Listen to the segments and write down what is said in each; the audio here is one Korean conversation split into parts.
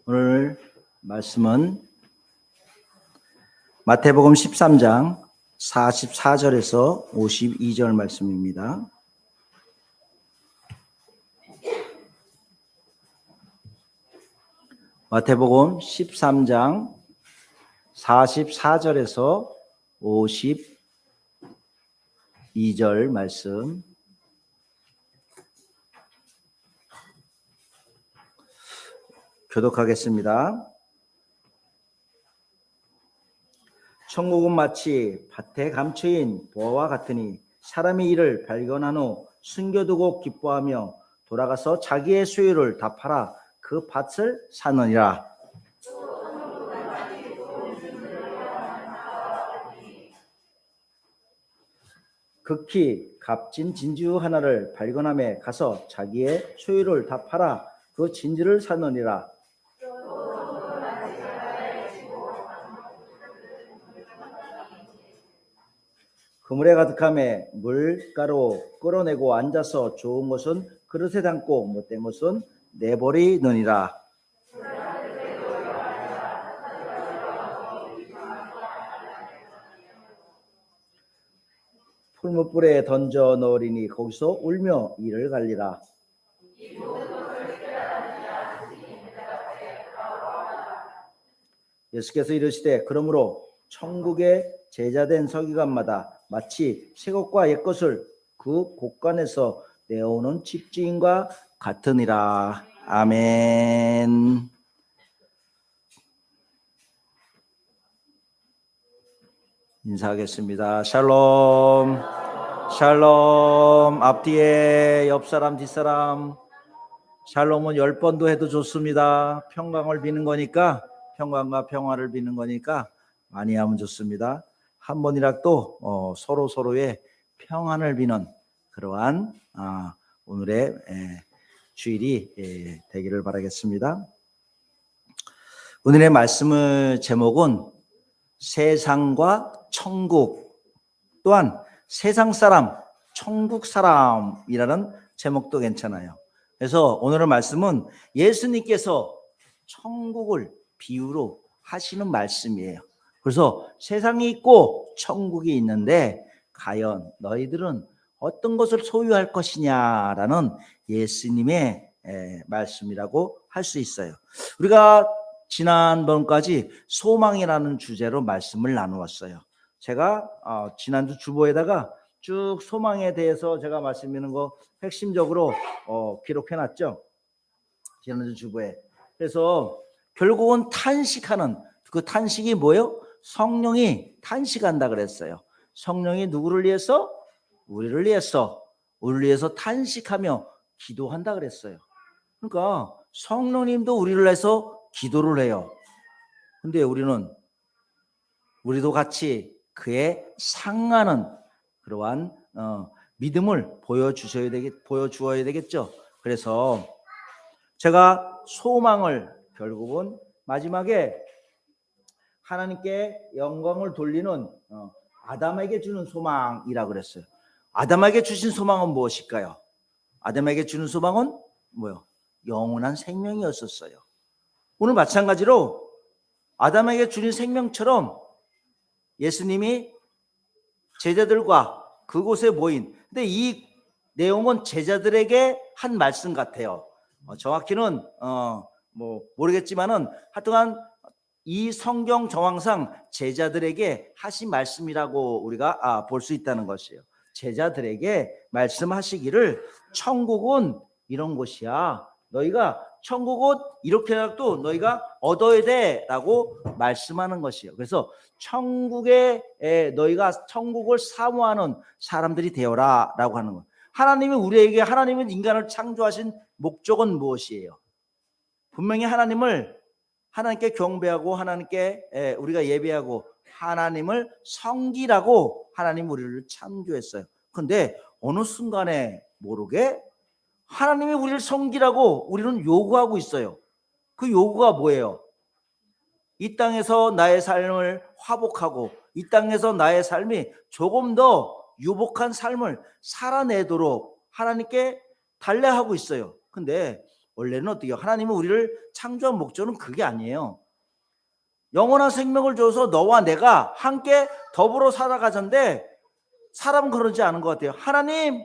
오늘 말씀은 마태복음 13장 44절에서 52절 말씀입니다. 마태복음 13장 44절에서 52절 말씀 교독하겠습니다. 천국은 마치 밭에 감추인 보화와 같으니 사람이 이를 발견한 후 숨겨두고 기뻐하며 돌아가서 자기의 소유를 다 팔아 그 밭을 사느니라. 극히 값진 진주 하나를 발견함에 가서 자기의 소유를 다 팔아 그 진주를 사느니라. 그물에 가득함에 물가로 끌어내고 앉아서 좋은 것은 그릇에 담고 못된 것은 내버리느니라. 풀무불에 던져 넣으리니 거기서 울며 이를 갈리라. 예수께서 이르시되 그러므로 천국의 제자된 서기관마다 마치 새것과 옛것을 그 곳간에서 내어오는 집주인과 같으니라. 아멘. 인사하겠습니다. 샬롬. 샬롬. 앞뒤에 옆사람 뒷사람. 샬롬은 10번도 해도 좋습니다. 평강을 비는 거니까, 평강과 평화를 비는 거니까 많이 하면 좋습니다. 한 번이라도 서로의 평안을 비는 그러한 오늘의 주일이 되기를 바라겠습니다. 오늘의 말씀의 제목은 세상과 천국, 또한 세상 사람, 천국 사람이라는 제목도 괜찮아요. 그래서 오늘의 말씀은 예수님께서 천국을 비유로 하시는 말씀이에요. 그래서 세상이 있고 천국이 있는데 과연 너희들은 어떤 것을 소유할 것이냐라는 예수님의 말씀이라고 할 수 있어요. 우리가 지난번까지 소망이라는 주제로 말씀을 나누었어요. 제가 지난주 주보에다가 쭉 소망에 대해서 제가 말씀드리는 거 핵심적으로 기록해놨죠. 지난주 주보에. 그래서 결국은 탄식하는 그 탄식이 뭐예요? 성령이 탄식한다 그랬어요. 성령이 누구를 위해서? 우리를 위해서. 우리를 위해서 탄식하며 기도한다 그랬어요. 그러니까 성령님도 우리를 위해서 기도를 해요. 근데 우리도 같이 그에 상하는 그러한 믿음을 보여주어야 되겠죠. 그래서 제가 소망을 결국은 마지막에 하나님께 영광을 돌리는 아담에게 주는 소망이라고 그랬어요. 아담에게 주신 소망은 무엇일까요? 아담에게 주는 소망은 뭐요? 영원한 생명이었었어요. 오늘 마찬가지로 아담에게 주신 생명처럼 예수님이 제자들과 그곳에 모인, 근데 이 내용은 제자들에게 한 말씀 같아요. 정확히는 모르겠지만은 하여간 이 성경 정황상 제자들에게 하신 말씀이라고 우리가 볼 수 있다는 것이에요. 제자들에게 말씀하시기를 천국은 이런 곳이야. 너희가 천국은 이렇게라도 너희가 얻어야 돼라고 말씀하는 것이에요. 그래서 천국에 너희가 천국을 사모하는 사람들이 되어라라고 하는 것. 하나님은 인간을 창조하신 목적은 무엇이에요? 분명히 하나님께 경배하고 하나님께 우리가 예배하고 하나님을 섬기라고 하나님 우리를 창조했어요. 그런데 어느 순간에 모르게 하나님이 우리를 섬기라고 우리는 요구하고 있어요. 그 요구가 뭐예요? 이 땅에서 나의 삶을 화복하고 이 땅에서 나의 삶이 조금 더 유복한 삶을 살아내도록 하나님께 달래하고 있어요. 근데 원래는 어떻게 하나님은 우리를 창조한 목적은 그게 아니에요. 영원한 생명을 줘서 너와 내가 함께 더불어 살아가자인데 사람은 그러지 않은 것 같아요. 하나님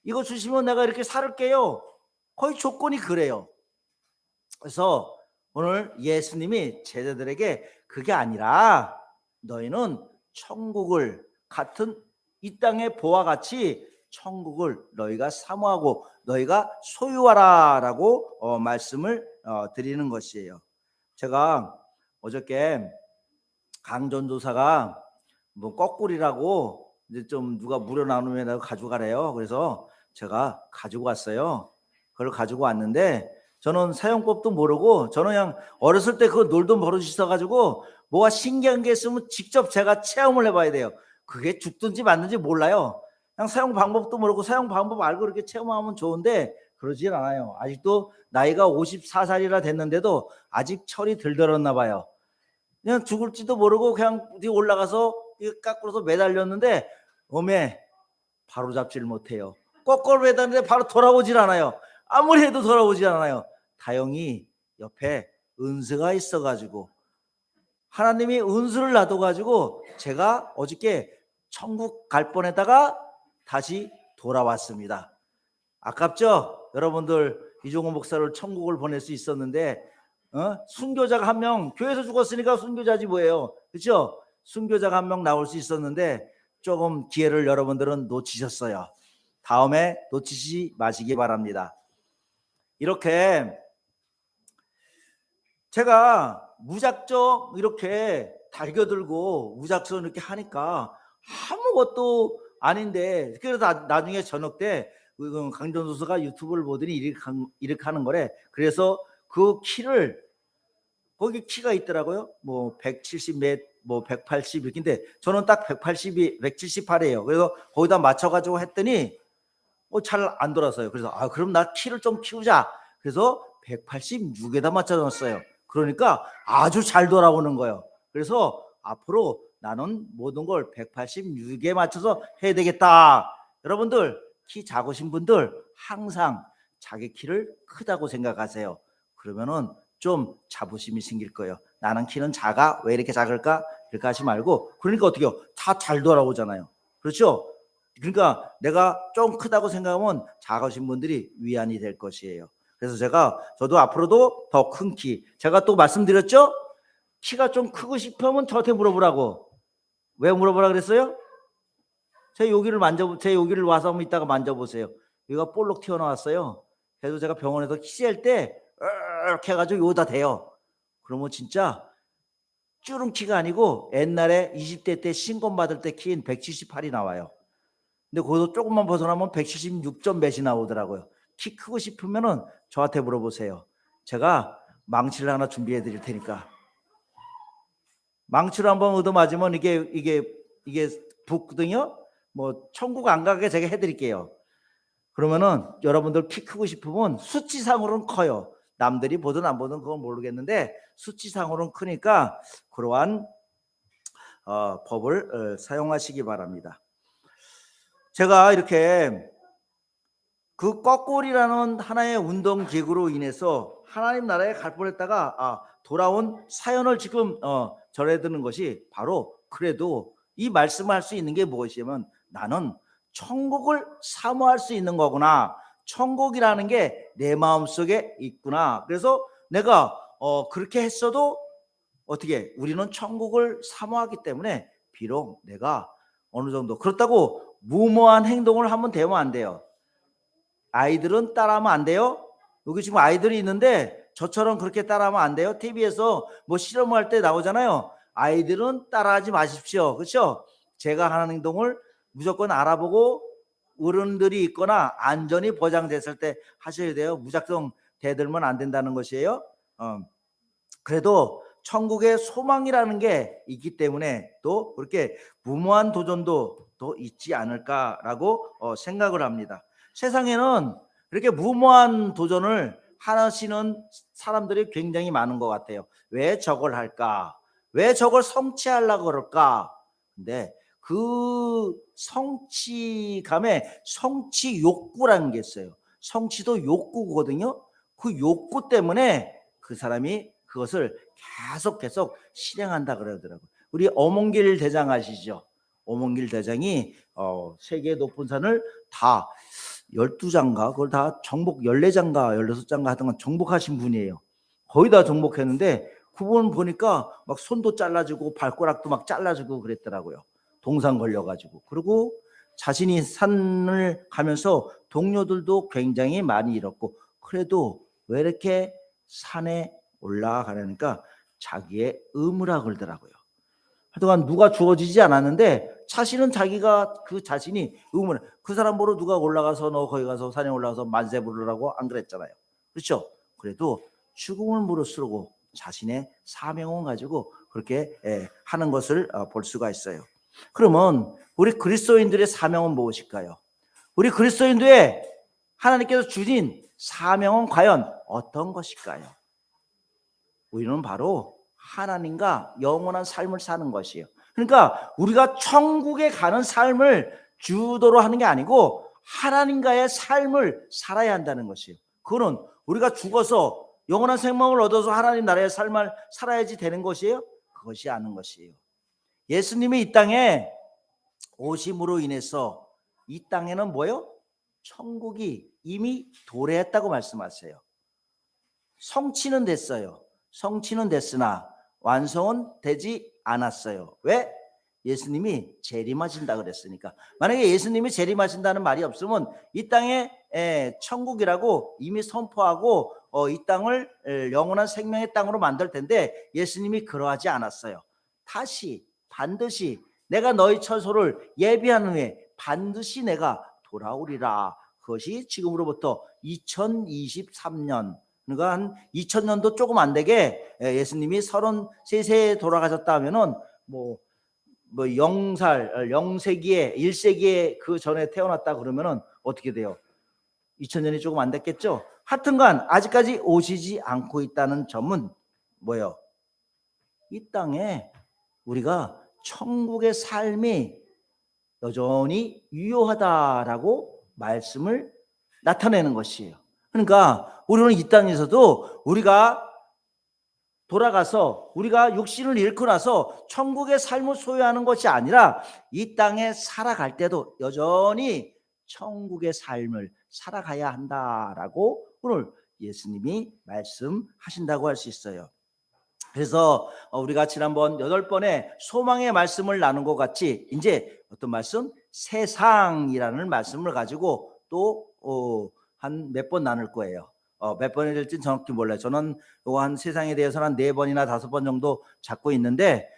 이거 주시면 내가 이렇게 살을게요. 거의 조건이 그래요. 그래서 오늘 예수님이 제자들에게 그게 아니라 너희는 천국을 같은 이 땅의 보와 같이 천국을 너희가 사모하고 너희가 소유하라 라고 말씀을 드리는 것이에요. 제가 어저께 강전도사가 뭐 거꾸리라고 이제 좀 누가 무료 나누면 가져가래요. 그래서 제가 가지고 왔어요. 그걸 가지고 왔는데 저는 사용법도 모르고 저는 그냥 어렸을 때 그거 놀던 버릇이 있어가지고 뭐가 신기한 게 있으면 직접 제가 체험을 해봐야 돼요. 그게 죽든지 맞는지 몰라요. 그냥 사용 방법도 모르고 사용 방법 알고 이렇게 체험하면 좋은데 그러진 않아요. 아직도 나이가 54살이나 됐는데도 아직 철이 덜 들었나 봐요. 그냥 죽을지도 모르고 그냥 올라가서 거꾸로서 매달렸는데 어메 바로 잡지를 못해요. 거꾸로 매달렸는데 바로 돌아오질 않아요. 아무리 해도 돌아오질 않아요. 다행히 옆에 은수가 있어가지고 하나님이 은수를 놔둬가지고 제가 어저께 천국 갈 뻔했다가 다시 돌아왔습니다. 아깝죠? 여러분들 이종호 목사를 천국을 보낼 수 있었는데 순교자가 한 명 교회에서 죽었으니까 순교자지 뭐예요. 그렇죠? 순교자가 한 명 나올 수 있었는데 조금 기회를 여러분들은 놓치셨어요. 다음에 놓치지 마시기 바랍니다. 이렇게 제가 무작정 이렇게 달겨들고 무작정 이렇게 하니까 아무것도 아닌데 그래서 나중에 저녁 때 강전도서가 유튜브를 보더니 이렇게 하는 거래. 그래서 그 키를 거기 키가 있더라고요. 뭐 170 몇, 뭐 180 이렇게인데 저는 딱 180이 178이에요. 그래서 거기다 맞춰가지고 했더니 잘 안 돌아서요. 그래서 그럼 나 키를 좀 키우자. 그래서 186에다 맞춰놨어요. 그러니까 아주 잘 돌아오는 거예요. 그래서 앞으로 나는 모든 걸 186에 맞춰서 해야 되겠다. 여러분들 키 작으신 분들 항상 자기 키를 크다고 생각하세요. 그러면은 좀 자부심이 생길 거예요. 나는 키는 작아. 왜 이렇게 작을까? 이렇게 하지 말고 그러니까 어떻게요? 다 잘 돌아오잖아요. 그렇죠? 그러니까 내가 좀 크다고 생각하면 작으신 분들이 위안이 될 것이에요. 그래서 저도 앞으로도 더 큰 키. 제가 또 말씀드렸죠? 키가 좀 크고 싶으면 저한테 물어보라고. 왜 물어보라 그랬어요? 제 여기를 와서 한번 이따가 만져보세요. 여기가 볼록 튀어나왔어요. 그래서 제가 병원에서 키셀 때 이렇게 해가지고 여기다 대요. 그러면 진짜 쭈른 키가 아니고 옛날에 20대 때 신검 받을 때 키인 178이 나와요. 근데 거기서 조금만 벗어나면 176점 몇이 나오더라고요. 키 크고 싶으면은 저한테 물어보세요. 제가 망치를 하나 준비해 드릴 테니까. 망치를 한번 얻어맞으면 이게 붓거든요. 뭐 천국 안 가게 제가 해드릴게요. 그러면은 여러분들 키 크고 싶으면 수치상으로는 커요. 남들이 보든 안 보든 그건 모르겠는데 수치상으로는 크니까 그러한 법을 사용하시기 바랍니다. 제가 이렇게 그 거꾸리라는 하나의 운동기구로 인해서 하나님 나라에 갈 뻔했다가 돌아온 사연을 지금 전해드는 것이 바로 그래도 이 말씀을 할 수 있는 게 무엇이냐면 나는 천국을 사모할 수 있는 거구나. 천국이라는 게 내 마음속에 있구나. 그래서 내가 그렇게 했어도 어떻게 우리는 천국을 사모하기 때문에 비록 내가 어느 정도 그렇다고 무모한 행동을 하면 되면 안 돼요. 아이들은 따라하면 안 돼요. 여기 지금 아이들이 있는데 저처럼 그렇게 따라하면 안 돼요. TV에서 뭐 실험할 때 나오잖아요. 아이들은 따라하지 마십시오. 그렇죠? 제가 하는 행동을 무조건 알아보고 어른들이 있거나 안전이 보장됐을 때 하셔야 돼요. 무작정 대들면 안 된다는 것이에요. 그래도 천국의 소망이라는 게 있기 때문에 또 그렇게 무모한 도전도 또 있지 않을까라고 생각을 합니다. 세상에는 이렇게 무모한 도전을 하시는 사람들이 굉장히 많은 것 같아요. 왜 저걸 할까? 왜 저걸 성취하려고 그럴까? 근데 그 성취감에 성취 욕구라는 게 있어요. 성취도 욕구거든요. 그 욕구 때문에 그 사람이 그것을 계속 실행한다 그러더라고요. 우리 어몽길 대장 아시죠? 어몽길 대장이 세계 높은 산을 다 12장가 그걸 다 정복 14장가 16장가 하던 건 정복하신 분이에요. 거의 다 정복했는데 그분 보니까 막 손도 잘라주고 발가락도 막 잘라주고 그랬더라고요. 동상 걸려가지고. 그리고 자신이 산을 가면서 동료들도 굉장히 많이 잃었고, 그래도 왜 이렇게 산에 올라가려니까 자기의 의무라 그러더라고요. 하여간 누가 주어지지 않았는데 자신은 자기가 그 자신이 의무를, 그 사람 보러 누가 올라가서 너 거기 가서 산에 올라가서 만세 부르라고 안 그랬잖아요. 그렇죠? 그래도 죽음을 무릅쓰고 자신의 사명을 가지고 그렇게 하는 것을 볼 수가 있어요. 그러면 우리 그리스도인들의 사명은 무엇일까요? 우리 그리스도인들의 하나님께서 주신 사명은 과연 어떤 것일까요? 우리는 바로 하나님과 영원한 삶을 사는 것이에요. 그러니까 우리가 천국에 가는 삶을 주도로 하는 게 아니고 하나님과의 삶을 살아야 한다는 것이에요. 그거는 우리가 죽어서 영원한 생명을 얻어서 하나님 나라의 삶을 살아야지 되는 것이에요? 그것이 아닌 것이에요. 예수님이 이 땅에 오심으로 인해서 이 땅에는 뭐예요? 천국이 이미 도래했다고 말씀하세요. 성취는 됐어요. 성취는 됐으나 완성은 되지 않았어요. 왜? 예수님이 재림하신다 그랬으니까. 만약에 예수님이 재림하신다는 말이 없으면 이 땅에 천국이라고 이미 선포하고 이 땅을 영원한 생명의 땅으로 만들 텐데 예수님이 그러하지 않았어요. 다시 반드시 내가 너희 처소를 예비한 후에 반드시 내가 돌아오리라. 그것이 지금으로부터 2023년, 그러니까 한 2000년도 조금 안 되게 예수님이 33세에 돌아가셨다 하면은 뭐 0살, 0세기에 1세기에 그 전에 태어났다 그러면은 어떻게 돼요? 2000년이 조금 안 됐겠죠? 하여튼간 아직까지 오시지 않고 있다는 점은 뭐예요? 이 땅에 우리가 천국의 삶이 여전히 유효하다라고 말씀을 나타내는 것이에요. 그러니까 우리는 이 땅에서도 우리가 돌아가서 우리가 육신을 잃고 나서 천국의 삶을 소유하는 것이 아니라 이 땅에 살아갈 때도 여전히 천국의 삶을 살아가야 한다라고 오늘 예수님이 말씀하신다고 할 수 있어요. 그래서 우리가 지난번 8번의 소망의 말씀을 나눈 것 같이 이제 어떤 말씀? 세상이라는 말씀을 가지고 또 한 몇 번 나눌 거예요. 몇 번이 될지는 정확히 몰라요. 저는 요거 한 세상에 대해서는 한 4번이나 5번 정도 잡고 있는데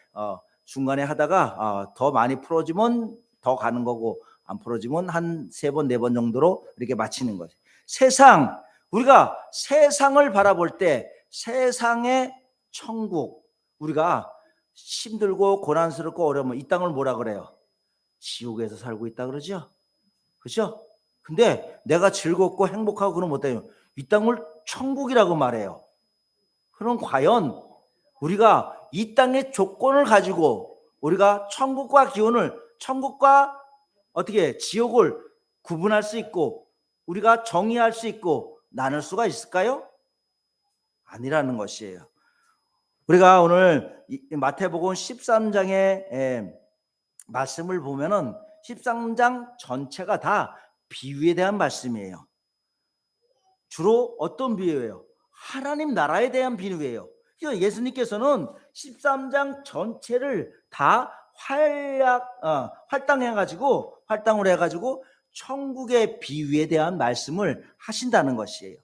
중간에 하다가 더 많이 풀어지면 더 가는 거고 안 풀어지면 한 3번, 4번 정도로 이렇게 마치는 거죠. 세상, 우리가 세상을 바라볼 때 세상의 천국, 우리가 힘들고 고난스럽고 어려우면 이 땅을 뭐라 그래요? 지옥에서 살고 있다 그러죠? 그렇죠? 근데 내가 즐겁고 행복하고 그러면 어때요? 이 땅을 천국이라고 말해요. 그럼 과연 우리가 이 땅의 조건을 가지고 우리가 천국과 기원을, 천국과 어떻게 지옥을 구분할 수 있고 우리가 정의할 수 있고 나눌 수가 있을까요? 아니라는 것이에요. 우리가 오늘 마태복음 13장의 말씀을 보면은 13장 전체가 다 비유에 대한 말씀이에요. 주로 어떤 비유예요? 하나님 나라에 대한 비유예요. 그래서 예수님께서는 13장 전체를 다 활당을 해가지고 천국의 비유에 대한 말씀을 하신다는 것이에요.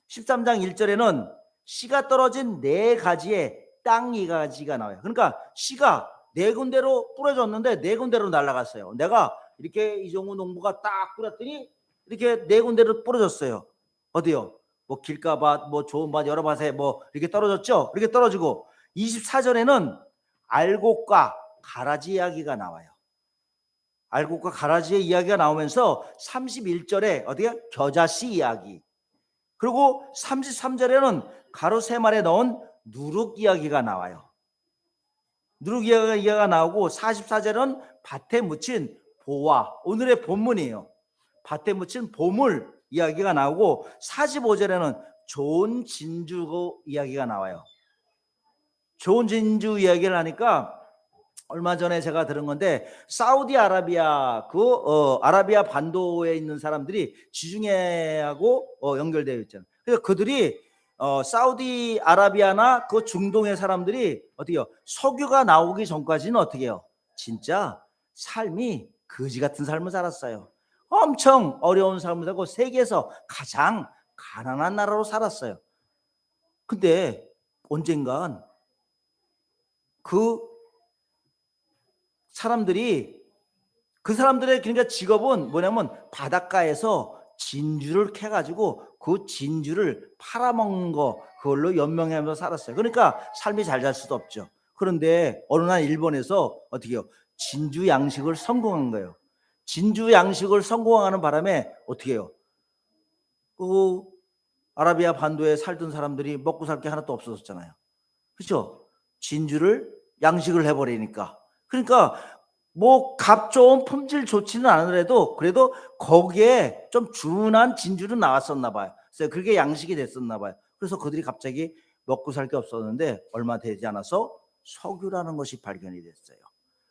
13장 1절에는 씨가 떨어진 4가지의 땅 2가지가 나와요. 그러니까 씨가 4군데로 뿌려졌는데 4군데로 날아갔어요. 내가 이렇게 이종우 농부가 딱 뿌렸더니 이렇게 4군데로 뿌려졌어요. 어디요? 뭐 길가밭, 뭐 좋은 밭, 여러 밭에 뭐 이렇게 떨어졌죠? 이렇게 떨어지고 24절에는 알곡과 가라지 이야기가 나와요. 알곡과 가라지의 이야기가 나오면서 31절에 어디야? 겨자씨 이야기. 그리고 33절에는 가루 3마리에 넣은 누룩 이야기가 나와요. 누룩 이야기가 나오고 44절은 밭에 묻힌 보화, 오늘의 본문이에요. 밭에 묻힌 보물 이야기가 나오고 45절에는 좋은 진주 이야기가 나와요. 좋은 진주 이야기를 하니까 얼마 전에 제가 들은 건데, 사우디아라비아 아라비아 반도에 있는 사람들이 지중해하고 연결되어 있잖아요. 그래서 그들이 사우디아라비아나 그 중동의 사람들이 어떻게요? 석유가 나오기 전까지는 어떻게 해요? 진짜 삶이 거지 같은 삶을 살았어요. 엄청 어려운 삶을 살고 세계에서 가장 가난한 나라로 살았어요. 근데 언젠간 그 사람들의 그러니까 직업은 뭐냐면 바닷가에서 진주를 캐가지고 그 진주를 팔아먹는 거, 그걸로 연명하면서 살았어요. 그러니까 삶이 잘 살 수도 없죠. 그런데 어느 날 일본에서 어떻게 해요? 진주 양식을 성공한 거예요. 진주 양식을 성공하는 바람에 어떻게 해요? 그 아라비아 반도에 살던 사람들이 먹고 살 게 하나도 없어졌잖아요. 그렇죠? 진주를 양식을 해버리니까. 그러니까 뭐 값 좋은 품질 좋지는 않으래도 그래도 거기에 좀 준한 진주는 나왔었나 봐요. 그래서 그게 양식이 됐었나 봐요. 그래서 그들이 갑자기 먹고 살 게 없었는데 얼마 되지 않아서 석유라는 것이 발견이 됐어요.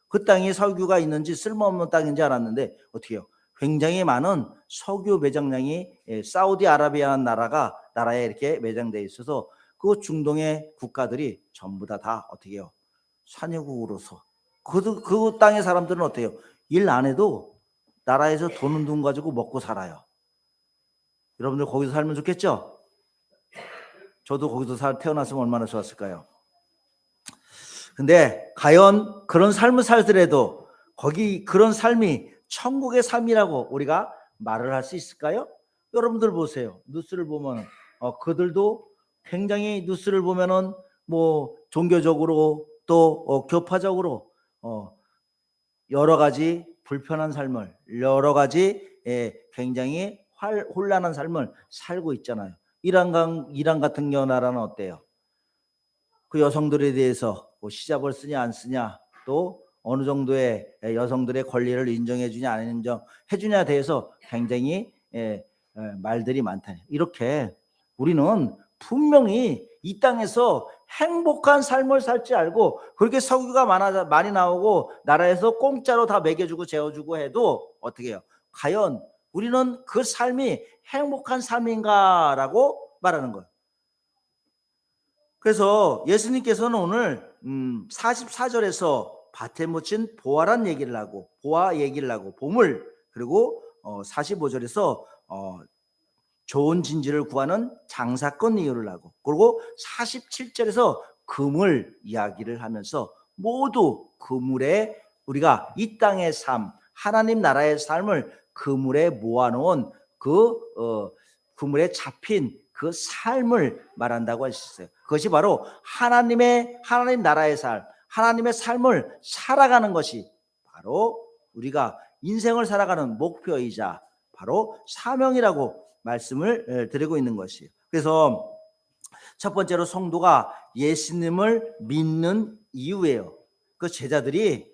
그 땅에 석유가 있는지 쓸모없는 땅인지 알았는데 어떻게 해요? 굉장히 많은 석유 매장량이 사우디아라비아 나라에 이렇게 매장되어 있어서 그 중동의 국가들이 전부 다 어떻게 해요? 산유국으로서 그 땅의 사람들은 어때요? 일 안 해도 나라에서 돈 가지고 먹고 살아요. 여러분들 거기서 살면 좋겠죠? 저도 거기서 태어났으면 얼마나 좋았을까요? 근데 과연 그런 삶을 살더라도 거기 그런 삶이 천국의 삶이라고 우리가 말을 할 수 있을까요? 여러분들 보세요. 뉴스를 보면 그들도 굉장히 뉴스를 보면은 뭐 종교적으로 또 교파적으로 여러 가지 불편한 삶을, 여러 가지 굉장히 혼란한 삶을 살고 있잖아요. 이란 같은 나라는 어때요? 그 여성들에 대해서 뭐 시잡을 쓰냐 안 쓰냐, 또 어느 정도의 여성들의 권리를 인정해 주냐 안 인정해 주냐에 대해서 굉장히 말들이 많다. 이렇게 우리는 분명히 이 땅에서 행복한 삶을 살지 알고, 그렇게 석유가 많이 나오고 나라에서 공짜로 다 먹여주고 재워주고 해도 어떻게 해요? 과연 우리는 그 삶이 행복한 삶인가라고 말하는 거예요. 그래서 예수님께서는 오늘 44절에서 밭에 묻힌 보화란 얘기를 하고, 보화 얘기를 하고, 보물, 그리고 45절에서 좋은 진주를 구하는 장사건 이유를 하고, 그리고 47절에서 그물 이야기를 하면서 모두 그물에, 우리가 이 땅의 삶, 하나님 나라의 삶을 그물에 모아놓은 그물에 잡힌 그 삶을 말한다고 하셨어요. 그것이 바로 하나님 나라의 삶, 하나님의 삶을 살아가는 것이 바로 우리가 인생을 살아가는 목표이자 바로 사명이라고 말씀을 드리고 있는 것이에요. 그래서 첫 번째로 성도가 예수님을 믿는 이유예요. 그 제자들이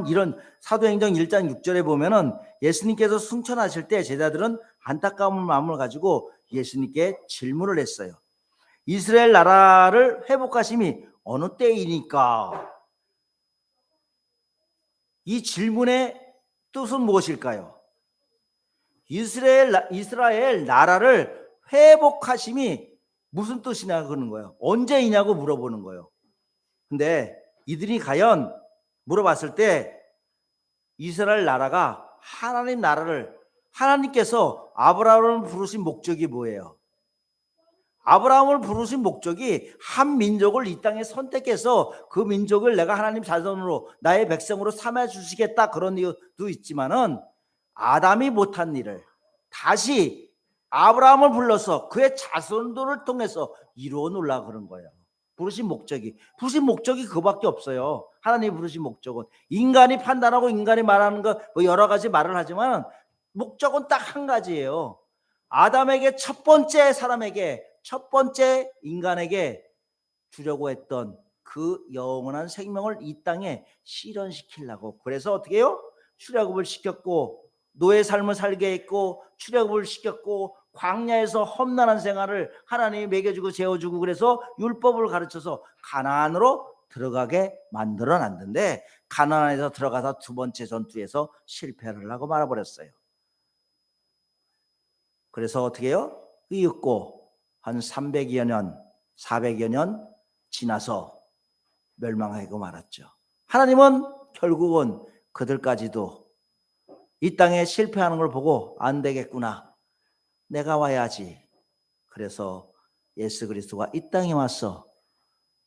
이런 사도행전 1장 6절에 보면은 예수님께서 승천하실 때 제자들은 안타까운 마음을 가지고 예수님께 질문을 했어요. 이스라엘 나라를 회복하심이 어느 때이니까? 이 질문의 뜻은 무엇일까요? 이스라엘 나라를 회복하심이 무슨 뜻이냐 그러는 거예요. 언제이냐고 물어보는 거예요. 근데 이들이 과연 물어봤을 때 이스라엘 나라가 하나님 나라를, 하나님께서 아브라함을 부르신 목적이 뭐예요? 아브라함을 부르신 목적이 한 민족을 이 땅에 선택해서 그 민족을 내가 하나님 자손으로 나의 백성으로 삼아 주시겠다, 그런 이유도 있지만은 아담이 못한 일을 다시 아브라함을 불러서 그의 자손들을 통해서 이루어 놓으려고 그런 거예요. 부르신 목적이 그거밖에 없어요. 하나님이 부르신 목적은, 인간이 판단하고 인간이 말하는 거 뭐 여러 가지 말을 하지만 목적은 딱 한 가지예요. 아담에게, 첫 번째 사람에게, 첫 번째 인간에게 주려고 했던 그 영원한 생명을 이 땅에 실현시키려고. 그래서 어떻게 해요? 출애굽을 시켰고 노예 삶을 살게 했고 출애굽을 시켰고 광야에서 험난한 생활을 하나님이 먹여주고 재워주고 그래서 율법을 가르쳐서 가나안으로 들어가게 만들어 놨는데 가나안에서 들어가서 두 번째 전투에서 실패를 하고 말아버렸어요. 그래서 어떻게 해요? 이윽고 한 300여 년, 400여 년 지나서 멸망하고 말았죠. 하나님은 결국은 그들까지도 이 땅에 실패하는 걸 보고 안 되겠구나, 내가 와야지. 그래서 예수 그리스도가 이 땅에 와서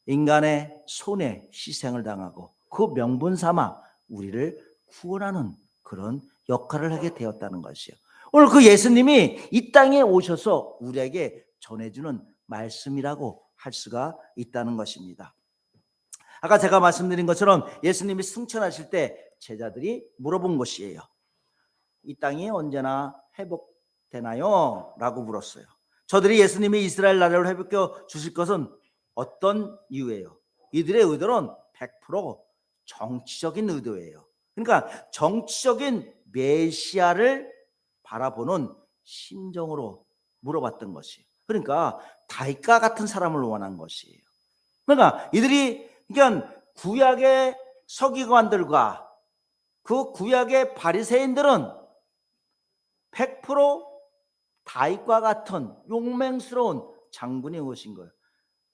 인간의 손에 희생을 당하고 그 명분 삼아 우리를 구원하는 그런 역할을 하게 되었다는 것이요. 오늘 그 예수님이 이 땅에 오셔서 우리에게 전해주는 말씀이라고 할 수가 있다는 것입니다. 아까 제가 말씀드린 것처럼 예수님이 승천하실 때 제자들이 물어본 것이에요. 이 땅이 언제나 회복되나요? 라고 물었어요. 저들이 예수님이 이스라엘 나라를 회복해 주실 것은 어떤 이유예요? 이들의 의도는 100% 정치적인 의도예요. 그러니까 정치적인 메시아를 바라보는 심정으로 물어봤던 것이, 그러니까 다윗과 같은 사람을 원한 것이에요. 그러니까 이들이 그러니까 구약의 서기관들과 그 구약의 바리새인들은 100% 다윗과 같은 용맹스러운 장군이 오신 거예요.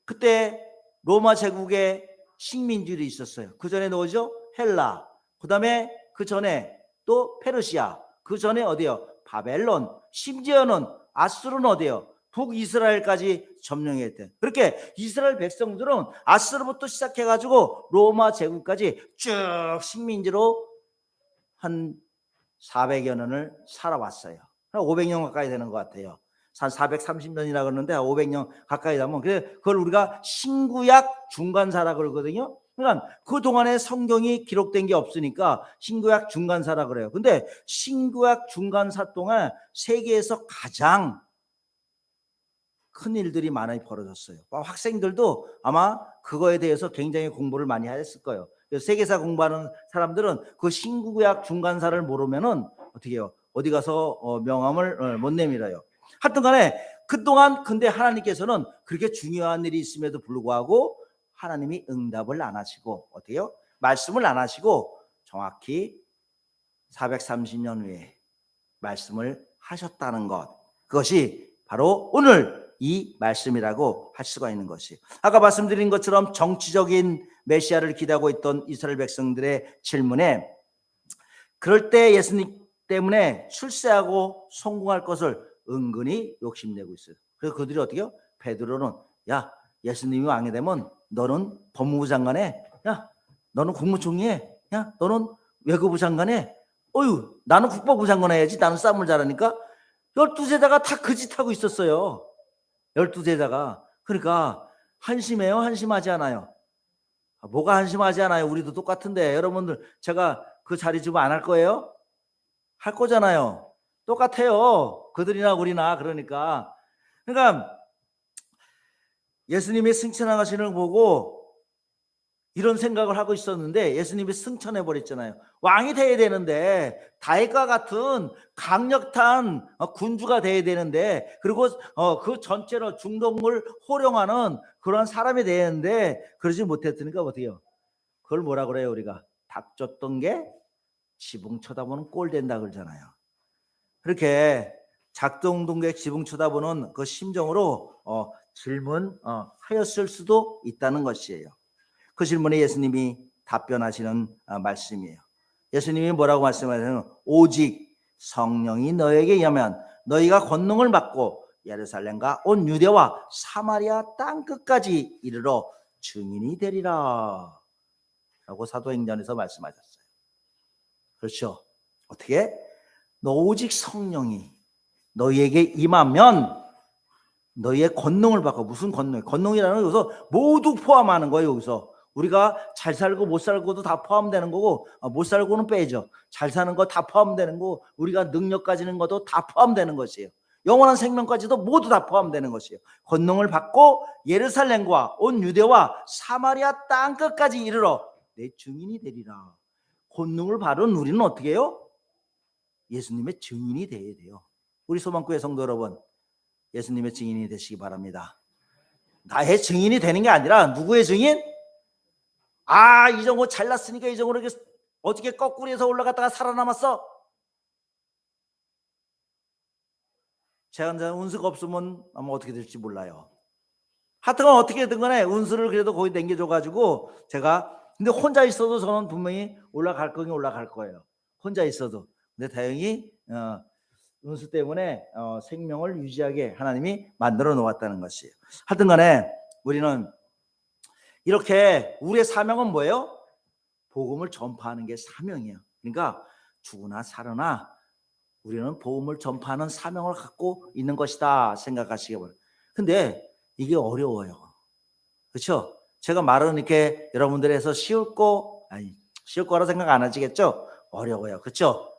그때 로마 제국의 식민지들이 있었어요. 그 전에 뭐죠? 헬라. 그 다음에 그 전에 또 페르시아. 그 전에 어디요? 바벨론. 심지어는 아수르는 어디요? 북이스라엘까지 점령했대. 그렇게 이스라엘 백성들은 아수르부터 시작해가지고 로마 제국까지 쭉 식민지로 한 400여 년을 살아왔어요. 500년 가까이 되는 것 같아요. 한 430년이라 그러는데 500년 가까이 되면 그걸 우리가 신구약 중간사라 그러거든요. 그러니까 그 동안에 성경이 기록된 게 없으니까 신구약 중간사라 그래요. 근데 신구약 중간사 동안 세계에서 가장 큰 일들이 많이 벌어졌어요. 학생들도 아마 그거에 대해서 굉장히 공부를 많이 했을 거예요. 세계사 공부하는 사람들은 그 신구약 중간사를 모르면은 어떻게 해요? 어디 가서 명함을 못 내밀어요. 하여튼 간에 그동안 근데 하나님께서는 그렇게 중요한 일이 있음에도 불구하고 하나님이 응답을 안 하시고 어떻게 해요? 말씀을 안 하시고 정확히 430년 후에 말씀을 하셨다는 것, 그것이 바로 오늘 이 말씀이라고 할 수가 있는 것이, 아까 말씀드린 것처럼 정치적인 메시아를 기다리고 있던 이스라엘 백성들의 질문에 그럴 때 예수님 때문에 출세하고 성공할 것을 은근히 욕심내고 있어요. 그래서 그들이 어떻게 해요? 베드로는 야, 예수님이 왕이 되면 너는 법무부 장관에, 야, 너는 국무총리에, 야, 너는 외교부 장관에, 어휴, 나는 국방부 장관 해야지. 나는 싸움을 잘하니까. 12제자가 다 그 짓 하고 있었어요. 12제자가. 그러니까 한심해요? 한심하지 않아요? 뭐가 한심하지 않아요? 우리도 똑같은데. 여러분들 제가 그 자리 주면 안 할 거예요? 할 거잖아요. 똑같아요. 그들이나 우리나. 그러니까 예수님이 승천하시는 걸 보고 이런 생각을 하고 있었는데 예수님이 승천해 버렸잖아요. 왕이 돼야 되는데, 다윗과 같은 강력한 군주가 돼야 되는데, 그리고 그 전체로 중동을 호령하는 그런 사람이 되는데 그러지 못했으니까 어떻게 해요? 그걸 뭐라 그래요? 우리가 닭 쫓던 게 지붕 쳐다보는 꼴 된다 그러잖아요. 그렇게 작동동객 지붕 쳐다보는 그 심정으로 질문하였을 수도 있다는 것이에요. 그 질문에 예수님이 답변하시는 말씀이에요. 예수님이 뭐라고 말씀하시냐면 오직 성령이 너에게 임하면 너희가 권능을 받고 예루살렘과 온 유대와 사마리아 땅 끝까지 이르러 증인이 되리라 라고 사도행전에서 말씀하셨어요. 그렇죠? 어떻게? 너 오직 성령이 너희에게 임하면 너희의 권능을 받고, 무슨 권능? 권능이라는 건 여기서 모두 포함하는 거예요. 여기서 우리가 잘 살고 못 살고도 다 포함되는 거고, 못 살고는 빼죠. 잘 사는 거 다 포함되는 거고, 우리가 능력 가지는 것도 다 포함되는 것이에요. 영원한 생명까지도 모두 다 포함되는 것이에요. 권능을 받고 예루살렘과 온 유대와 사마리아 땅 끝까지 이르러 내 증인이 되리라. 권능을 받은 우리는 어떻게 해요? 예수님의 증인이 되어야 돼요. 우리 소망교회 성도 여러분, 예수님의 증인이 되시기 바랍니다. 나의 증인이 되는 게 아니라 누구의 증인? 이정호 잘났으니까 이정호 어떻게 거꾸로 해서 올라갔다가 살아남았어? 제가 운수가 없으면 아마 어떻게 될지 몰라요. 하여튼 어떻게든 간에 운수를 그래도 거기 남겨줘가지고 근데 혼자 있어도 저는 분명히 올라갈 거예요. 혼자 있어도. 근데 다행히 운수 때문에 생명을 유지하게 하나님이 만들어 놓았다는 것이에요. 하여튼 간에 우리는 이렇게 우리의 사명은 뭐예요? 복음을 전파하는 게 사명이에요. 그러니까 죽으나 살으나 우리는 복음을 전파하는 사명을 갖고 있는 것이다 생각하시기 바랍니다. 근데 이게 어려워요. 그렇죠? 제가 말은 이렇게 여러분들에서 쉬울 거라 생각 안 하시겠죠? 어려워요. 그렇죠?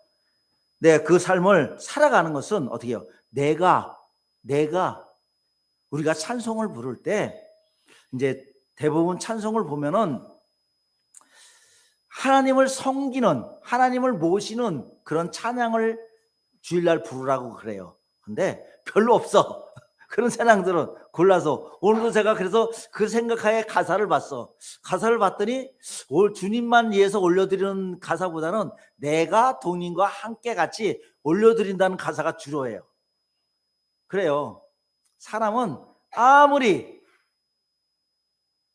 네, 그 삶을 살아가는 것은 어떻게 해요? 내가 우리가 찬송을 부를 때 이제 대부분 찬송을 보면은 하나님을 섬기는, 하나님을 모시는 그런 찬양을 주일날 부르라고 그래요. 근데 별로 없어. 그런 찬양들은 골라서 오늘도 제가 그래서 그 생각하에 가사를 봤어. 가사를 봤더니 주님만 위해서 올려드리는 가사보다는 내가 동님과 함께 같이 올려드린다는 가사가 주로예요. 그래요. 사람은 아무리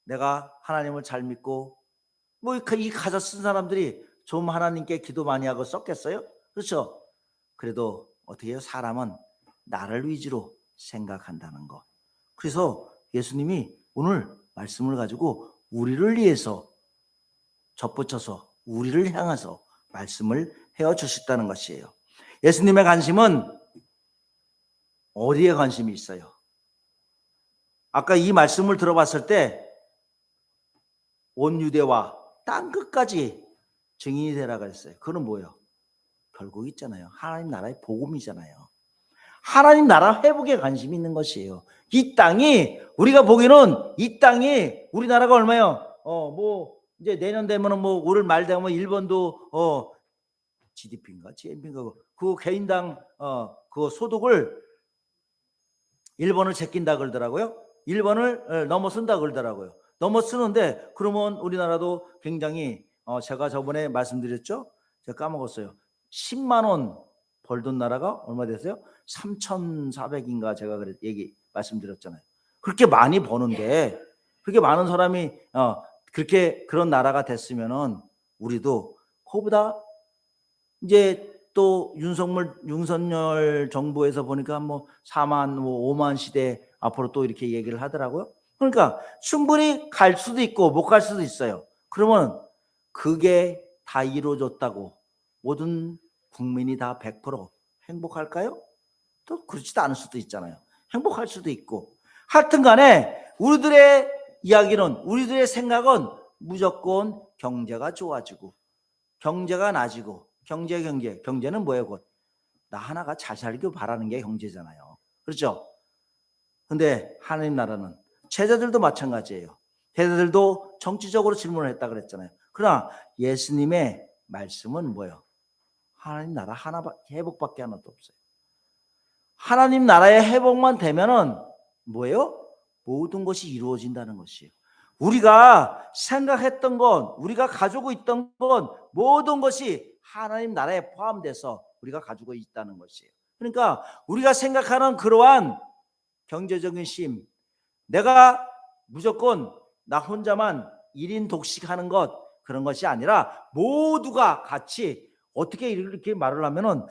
내가 하나님을 잘 믿고 이 가사 쓴 사람들이 좀 하나님께 기도 많이 하고 썼겠어요? 그렇죠? 그래도 어떻게 해요? 사람은 나를 위주로 생각한다는 것. 그래서 예수님이 오늘 말씀을 가지고 우리를 위해서 접붙여서 우리를 향해서 말씀을 해주셨다는 것이에요. 예수님의 관심은 어디에 관심이 있어요? 아까 이 말씀을 들어봤을 때 온 유대와 땅 끝까지 증인이 되라 그랬어요. 그건 뭐예요? 결국 있잖아요. 하나님 나라의 복음이잖아요. 하나님 나라 회복에 관심이 있는 것이에요. 이 땅이 우리가 보기에는 이 땅이 우리나라가 얼마요? 이제 내년 되면은 올 말 되면 일본도 GDP인가 GNP인가 그 개인당 그 소득을 일본을 제낀다 그러더라고요. 일본을 넘어선다 그러더라고요. 넘어서는데 그러면 우리나라도 굉장히 제가 저번에 말씀드렸죠? 제가 까먹었어요. 10만 원 벌던 나라가 얼마 됐어요? 3,400인가 제가 말씀드렸잖아요. 그렇게 많이 버는데 그렇게 많은 사람이 그렇게 그런 나라가 됐으면은 우리도 그보다 이제 또 윤석열 정부에서 보니까 4만 5만 시대 앞으로 또 이렇게 얘기를 하더라고요. 그러니까 충분히 갈 수도 있고 못 갈 수도 있어요. 그러면 그게 다 이루어졌다고 모든 국민이 다 100% 행복할까요? 또 그렇지도 않을 수도 있잖아요. 행복할 수도 있고. 하여튼 간에 우리들의 이야기는 우리들의 생각은 무조건 경제가 좋아지고 경제가 나아지고 경제는 뭐예요? 곧 나 하나가 잘 살길 바라는 게 경제잖아요. 그렇죠? 근데 하나님 나라는 제자들도 마찬가지예요. 제자들도 정치적으로 질문을 했다 그랬잖아요. 그러나 예수님의 말씀은 뭐예요? 하나님 나라 하나 회복밖에 하나도 없어요. 하나님 나라의 회복만 되면은 뭐예요? 모든 것이 이루어진다는 것이에요. 우리가 생각했던 건, 우리가 가지고 있던 건 모든 것이 하나님 나라에 포함돼서 우리가 가지고 있다는 것이에요. 그러니까 우리가 생각하는 그러한 경제적인 쉼, 내가 무조건 나 혼자만 1인 독식하는 것 그런 것이 아니라 모두가 같이 어떻게 이렇게 말을 하면은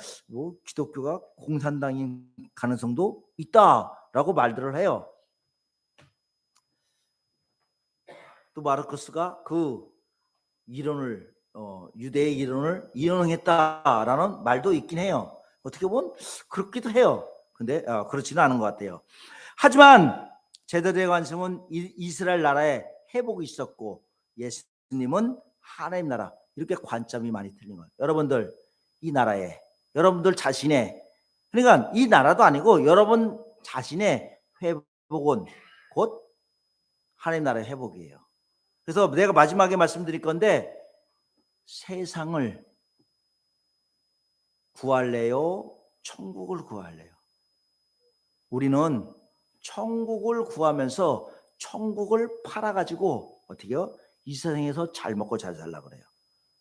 기독교가 공산당인 가능성도 있다라고 말들을 해요. 또 마르크스가 그 이론을 유대의 이론을 인용했다라는 말도 있긴 해요. 어떻게 보면 그렇기도 해요. 근데 그렇지는 않은 것 같아요. 하지만 제자들의 관심은 이스라엘 나라에 회복이 있었고 예수님은 하나님 나라 이렇게 관점이 많이 틀린 거예요. 여러분들 이 나라에 여러분들 자신의 그러니까 이 나라도 아니고 여러분 자신의 회복은 곧 하나님 나라의 회복이에요. 그래서 내가 마지막에 말씀드릴 건데 세상을 구할래요? 천국을 구할래요? 우리는 천국을 구하면서 천국을 팔아가지고 어떻게요? 이 세상에서 잘 먹고 잘 살려고 그래요.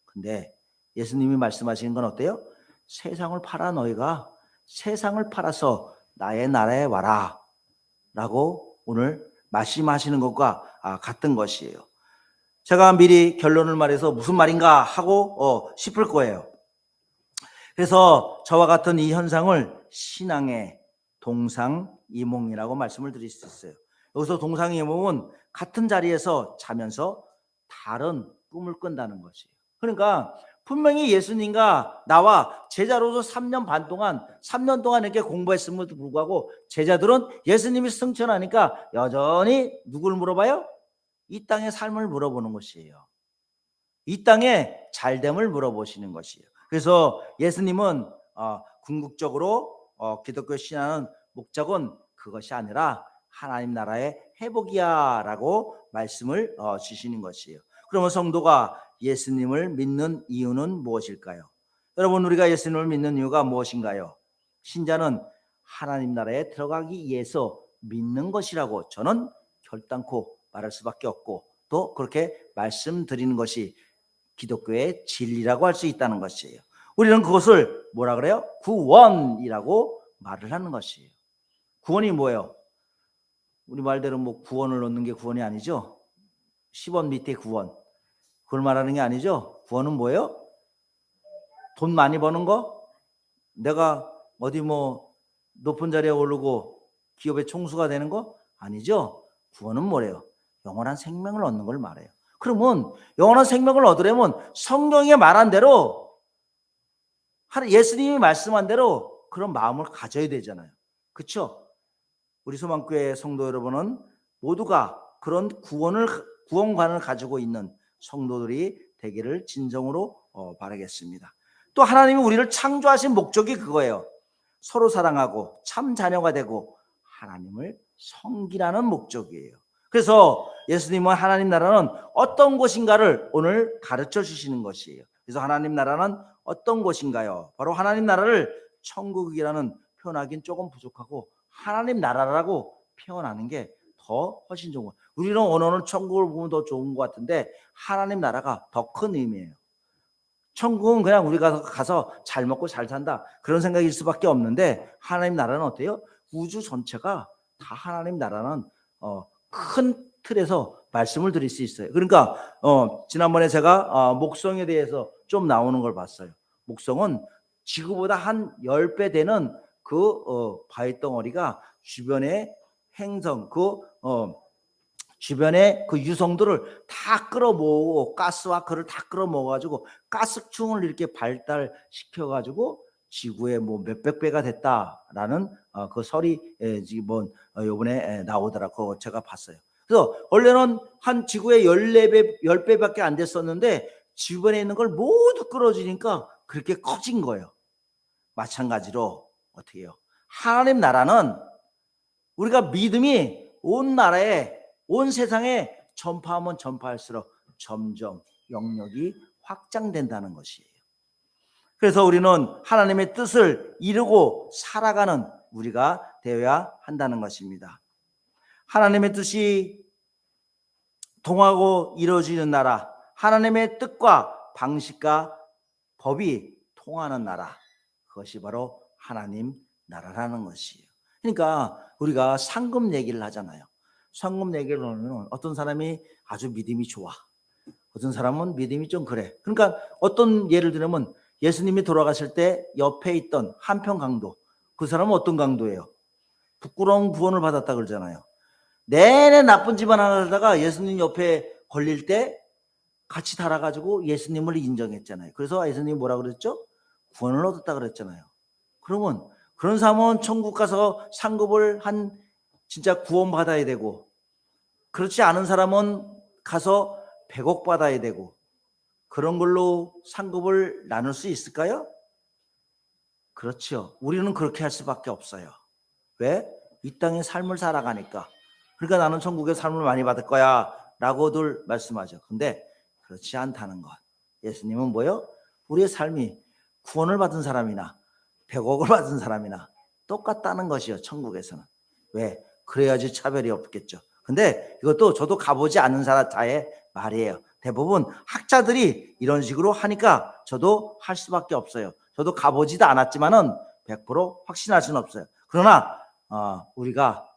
근데 예수님이 말씀하시는 건 어때요? 세상을 팔아 너희가 세상을 팔아서 나의 나라에 와라 라고 오늘 말씀하시는 것과 같은 것이에요. 제가 미리 결론을 말해서 무슨 말인가 하고 싶을 거예요. 그래서 저와 같은 이 현상을 신앙의 동상이몽이라고 말씀을 드릴 수 있어요. 여기서 동상이몽은 같은 자리에서 자면서 다른 꿈을 꾼다는 것이에요. 그러니까 분명히 예수님과 나와 제자로서 3년 반 동안 3년 동안 이렇게 공부했음에도 불구하고 제자들은 예수님이 승천하니까 여전히 누구를 물어봐요? 이 땅의 삶을 물어보는 것이에요. 이 땅의 잘됨을 물어보시는 것이에요. 그래서 예수님은 궁극적으로 기독교 신앙은 목적은 그것이 아니라 하나님 나라의 회복이야 라고 말씀을 주시는 것이에요. 그러면 성도가 예수님을 믿는 이유는 무엇일까요? 여러분, 우리가 예수님을 믿는 이유가 무엇인가요? 신자는 하나님 나라에 들어가기 위해서 믿는 것이라고 저는 결단코 말할 수밖에 없고 또 그렇게 말씀드리는 것이 기독교의 진리라고 할 수 있다는 것이에요. 우리는 그것을 뭐라 그래요? 구원이라고 말을 하는 것이에요. 구원이 뭐예요? 우리 말대로 뭐 구원을 얻는 게 구원이 아니죠. 10원 밑에 구원. 그걸 말하는 게 아니죠. 구원은 뭐예요? 돈 많이 버는 거? 내가 어디 뭐 높은 자리에 오르고 기업의 총수가 되는 거? 아니죠. 구원은 뭐래요? 영원한 생명을 얻는 걸 말해요. 그러면 영원한 생명을 얻으려면 성경에 말한 대로 예수님이 말씀한 대로 그런 마음을 가져야 되잖아요. 그렇죠? 우리 소망교회 성도 여러분은 모두가 그런 구원관을 가지고 있는 성도들이 되기를 진정으로 바라겠습니다. 또 하나님이 우리를 창조하신 목적이 그거예요. 서로 사랑하고 참 자녀가 되고 하나님을 섬기라는 목적이에요. 그래서 예수님은 하나님 나라는 어떤 곳인가를 오늘 가르쳐 주시는 것이에요. 그래서 하나님 나라는 어떤 곳인가요? 바로 하나님 나라를 천국이라는 표현하기는 조금 부족하고 하나님 나라라고 표현하는 게 더 훨씬 좋은 거예요. 우리는 언어는 천국을 보면 더 좋은 것 같은데 하나님 나라가 더 큰 의미예요. 천국은 그냥 우리가 가서 잘 먹고 잘 산다 그런 생각일 수밖에 없는데 하나님 나라는 어때요? 우주 전체가 다 하나님 나라는 큰 틀에서 말씀을 드릴 수 있어요. 그러니까 지난번에 제가 목성에 대해서 좀 나오는 걸 봤어요. 목성은 지구보다 한 10배 되는 그 바위 덩어리가 주변의 행성 주변에 그 유성들을 다 끌어모으고 가스와 그를 다 끌어모아가지고 가스층을 이렇게 발달시켜가지고 지구의 뭐 몇백 배가 됐다라는 그 설이 지금 요번에 나오더라고 제가 봤어요. 그래서 원래는 한 지구의 10배밖에 안 됐었는데 주변에 있는 걸 모두 끌어주니까 그렇게 커진 거예요. 마찬가지로 어떻게 해요? 하나님 나라는 우리가 믿음이 온 나라에 온 세상에 전파하면 전파할수록 점점 영역이 확장된다는 것이에요. 그래서 우리는 하나님의 뜻을 이루고 살아가는 우리가 되어야 한다는 것입니다. 하나님의 뜻이 통하고 이루어지는 나라, 하나님의 뜻과 방식과 법이 통하는 나라, 그것이 바로 하나님 나라라는 것이에요. 그러니까 우리가 상급 얘기를 하잖아요. 상급 얘기를 하면 어떤 사람이 아주 믿음이 좋아, 어떤 사람은 믿음이 좀 그래. 그러니까 어떤 예를 들면 예수님이 돌아가실 때 옆에 있던 한평 강도, 그 사람은 어떤 강도예요? 부끄러운 구원을 받았다 그러잖아요. 내내 나쁜 집안 하나 살다가 예수님 옆에 걸릴 때 같이 달아가지고 예수님을 인정했잖아요. 그래서 예수님이 뭐라 그랬죠? 구원을 얻었다 그랬잖아요. 그러면 그런 사람은 천국 가서 상급을 진짜 구원 받아야 되고, 그렇지 않은 사람은 가서 100억 받아야 되고, 그런 걸로 상급을 나눌 수 있을까요? 그렇죠. 우리는 그렇게 할 수밖에 없어요. 왜? 이 땅의 삶을 살아가니까. 그러니까 나는 천국의 삶을 많이 받을 거야 라고들 말씀하죠. 근데 그렇지 않다는 것. 예수님은 뭐요? 우리의 삶이 구원을 받은 사람이나 100억을 받은 사람이나 똑같다는 것이요. 천국에서는. 왜? 그래야지 차별이 없겠죠. 근데 이것도 저도 가보지 않은 사람 자의 말이에요. 대부분 학자들이 이런 식으로 하니까 저도 할 수밖에 없어요. 저도 가보지도 않았지만은 100% 확신할 수는 없어요. 그러나 우리가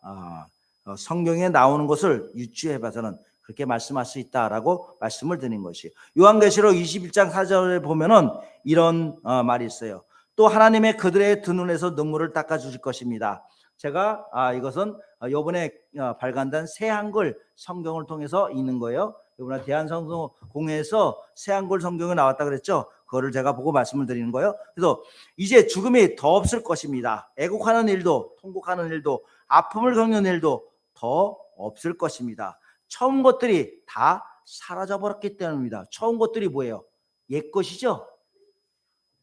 성경에 나오는 것을 유추해 봐서는 그렇게 말씀할 수 있다라고 말씀을 드린 것이에요. 요한계시록 21장 4절에 보면은 이런 말이 있어요. 또 하나님의 그들의 두 눈에서 눈물을 닦아 주실 것입니다. 제가 이것은 이번에 발간된 새한글 성경을 통해서 읽는 거예요. 이번에 대한성서공회에서 새한글 성경이 나왔다 그랬죠. 그거를 제가 보고 말씀을 드리는 거예요. 그래서 이제 죽음이 더 없을 것입니다. 애곡하는 일도, 통곡하는 일도, 아픔을 겪는 일도 더 없을 것입니다. 처음 것들이 다 사라져 버렸기 때문입니다. 처음 것들이 뭐예요? 옛 것이죠.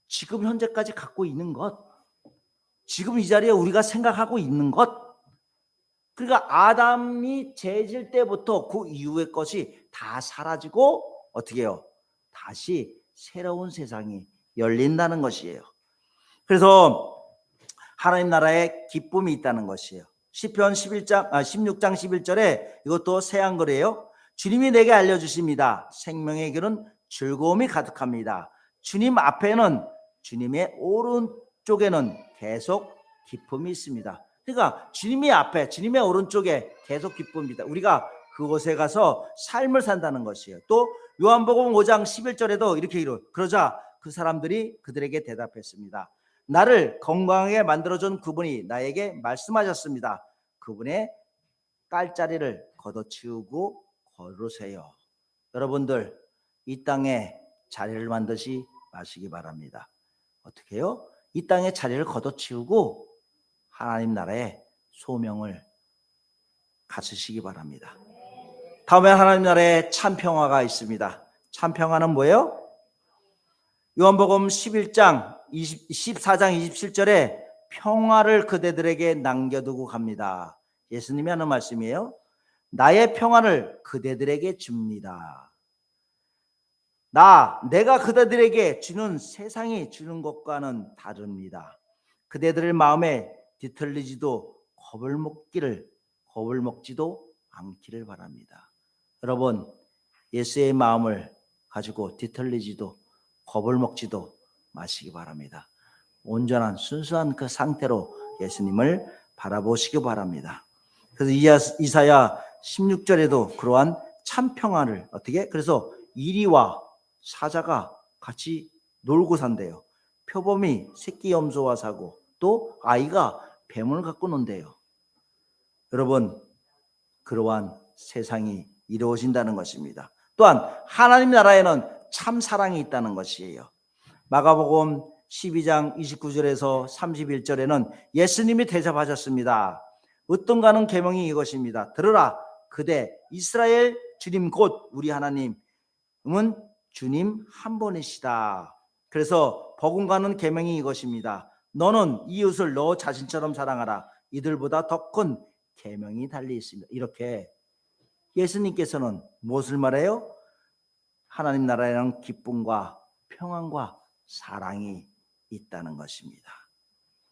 지금 현재까지 갖고 있는 것, 지금 이 자리에 우리가 생각하고 있는 것, 그러니까 아담이 죄질 때부터 그 이후의 것이 다 사라지고 어떻게 해요? 다시 새로운 세상이 열린다는 것이에요. 그래서 하나님 나라에 기쁨이 있다는 것이에요. 시편 16장 11절에 이것도 새한글이에요. 주님이 내게 알려주십니다. 생명의 길은 즐거움이 가득합니다. 주님 앞에는, 주님의 오른쪽에는 계속 기쁨이 있습니다. 그러니까 주님이 앞에, 주님의 오른쪽에 계속 기쁨입니다. 우리가 그곳에 가서 삶을 산다는 것이에요. 또 요한복음 5장 11절에도 이렇게 이루, 그러자 그 사람들이 그들에게 대답했습니다. 나를 건강하게 만들어준 그분이 나에게 말씀하셨습니다. 그분의 깔자리를 걷어치우고 걸으세요. 여러분들, 이 땅에 자리를 만드시 마시기 바랍니다. 어떻게 해요? 이 땅에 자리를 걷어치우고 하나님 나라의 소명을 갖으시기 바랍니다. 다음에 하나님 나라에 참 평화가 있습니다. 참 평화는 뭐예요? 요한복음 14장 27절에 평화를 그대들에게 남겨두고 갑니다. 예수님이 하는 말씀이에요. 나의 평화를 그대들에게 줍니다. 내가 그대들에게 주는 세상이 주는 것과는 다릅니다. 그대들의 마음에 뒤틀리지도 겁을 먹지도 않기를 바랍니다. 여러분, 예수의 마음을 가지고 뒤틀리지도 겁을 먹지도 마시기 바랍니다. 온전한 순수한 그 상태로 예수님을 바라보시기 바랍니다. 그래서 이사야 16절에도 그러한 참 평화를 어떻게? 그래서 이리와 사자가 같이 놀고 산대요. 표범이 새끼 염소와 사고 또 아이가 뱀을 갖고 논대요. 여러분, 그러한 세상이 이루어진다는 것입니다. 또한 하나님 나라에는 참 사랑이 있다는 것이에요. 마가복음 12장 29절에서 31절에는 예수님이 대접하셨습니다. 으뜸가는 계명이 이것입니다. 들으라, 그대 이스라엘 주님 곧 우리 하나님은 주님 한 분이시다. 그래서 버금가는 계명이 이것입니다. 너는 이웃을 너 자신처럼 사랑하라. 이들보다 더 큰 계명이 달리 있습니다. 이렇게 예수님께서는 무엇을 말해요? 하나님 나라에는 기쁨과 평안과 사랑이 있다는 것입니다.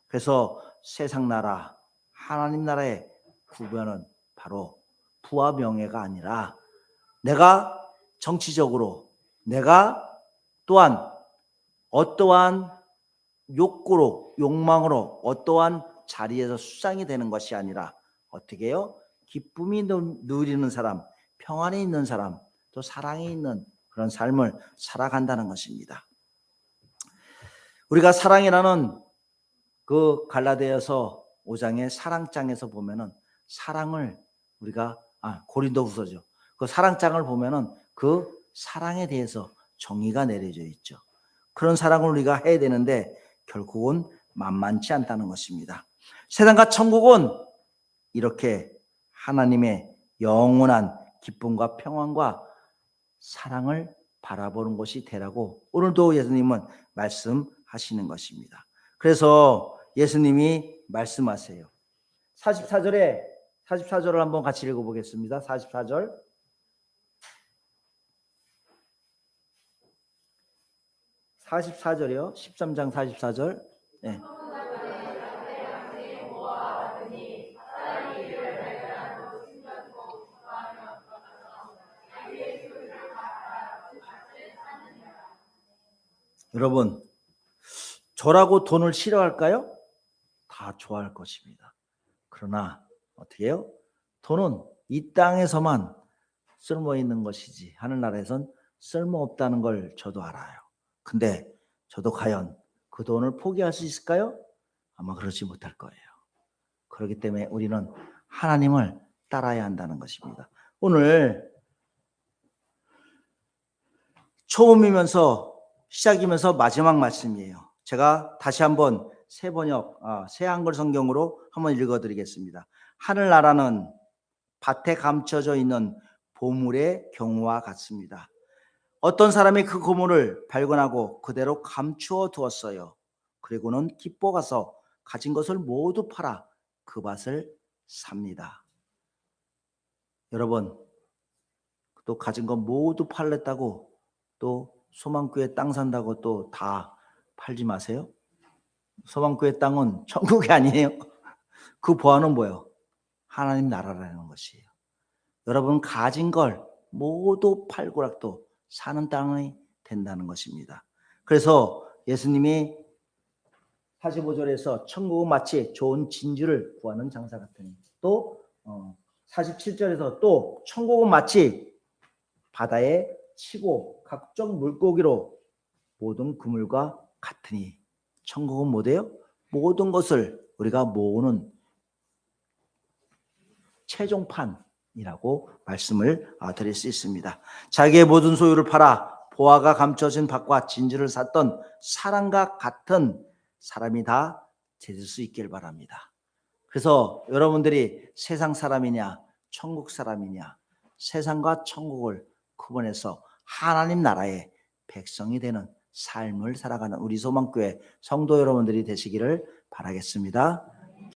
그래서 세상 나라, 하나님 나라의 구별은 바로 부와 명예가 아니라 내가 정치적으로, 내가 또한 어떠한 욕구로, 욕망으로 어떠한 자리에서 수상이 되는 것이 아니라 어떻게 해요? 기쁨이 누리는 사람, 평안이 있는 사람, 또 사랑이 있는 그런 삶을 살아간다는 것입니다. 우리가 사랑이라는 그 갈라디아서 5장의 사랑장에서 보면은 사랑을 우리가 고린도후서죠. 그 사랑장을 보면은 그 사랑에 대해서 정의가 내려져 있죠. 그런 사랑을 우리가 해야 되는데 결국은 만만치 않다는 것입니다. 세상과 천국은 이렇게 하나님의 영원한 기쁨과 평안과 사랑을 바라보는 것이 되라고 오늘도 예수님은 말씀하시는 것입니다. 그래서 예수님이 말씀하세요. 44절을 한번 같이 읽어보겠습니다. 44절. 44절이요. 13장 44절. 네. 여러분, 저라고 돈을 싫어할까요? 다 좋아할 것입니다. 그러나 어떻게 해요? 돈은 이 땅에서만 쓸모 있는 것이지 하늘나라에선 쓸모 없다는 걸 저도 알아요. 근데 저도 과연 그 돈을 포기할 수 있을까요? 아마 그러지 못할 거예요. 그렇기 때문에 우리는 하나님을 따라야 한다는 것입니다. 오늘 처음이면서 시작이면서 마지막 말씀이에요. 제가 다시 한번 새 한글 성경으로 한번 읽어드리겠습니다. 하늘나라는 밭에 감춰져 있는 보물의 경우와 같습니다. 어떤 사람이 그 보물을 발견하고 그대로 감추어 두었어요. 그리고는 기뻐 가서 가진 것을 모두 팔아 그 밭을 삽니다. 여러분, 또 가진 거 모두 팔렸다고 또 소망교회 땅 산다고 또 다 팔지 마세요. 소망교회 땅은 천국이 아니에요. 그 보안은 뭐예요? 하나님 나라라는 것이에요. 여러분 가진 걸 모두 팔고락도 사는 땅이 된다는 것입니다. 그래서 예수님이 45절에서 천국은 마치 좋은 진주를 구하는 장사 같으니, 또 47절에서 또 천국은 마치 바다에 치고 각종 물고기로 모든 그물과 같으니, 천국은 뭐래요? 모든 것을 우리가 모으는 최종판이라고 말씀을 드릴 수 있습니다. 자기의 모든 소유를 팔아 보화가 감춰진 밭과 진주를 샀던 사람과 같은 사람이 다 되실 수 있길 바랍니다. 그래서 여러분들이 세상 사람이냐 천국 사람이냐, 세상과 천국을 구분해서 하나님 나라의 백성이 되는 삶을 살아가는 우리 소망교회 성도 여러분들이 되시기를 바라겠습니다.